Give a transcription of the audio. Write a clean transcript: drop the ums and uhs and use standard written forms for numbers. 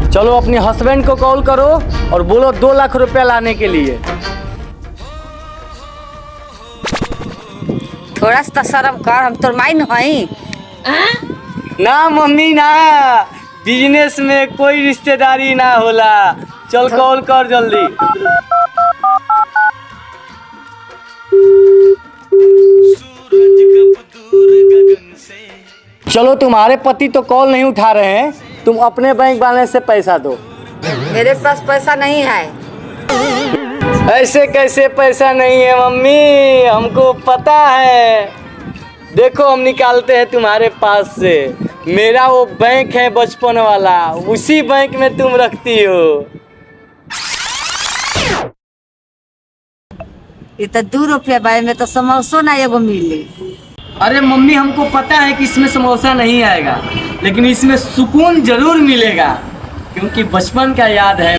चलो अपने हस्बैंड को कॉल करो और बोलो 2 लाख रुपया लाने के लिए। थोड़ा सा शर्म कर, हम तो माइन हई। ना मम्मी ना, बिजनेस में कोई रिश्तेदारी ना होला। चल कॉल कर जल्दी। चलो तुम्हारे पति तो कॉल नहीं उठा रहे हैं, तुम अपने बैंक बैलेंस से पैसा दो। मेरे पास पैसा नहीं है। ऐसे कैसे पैसा नहीं है मम्मी, हमको पता है। देखो हम निकालते हैं तुम्हारे पास से। मेरा वो बैंक है बचपन वाला, उसी बैंक में तुम रखती हो। ये तो 2 रुपया बाय में तो समोसो ना एगो मिली। अरे मम्मी हमको पता है कि इसमें समोसा नहीं आएगा, लेकिन इसमें सुकून जरूर मिलेगा, क्योंकि बचपन का याद है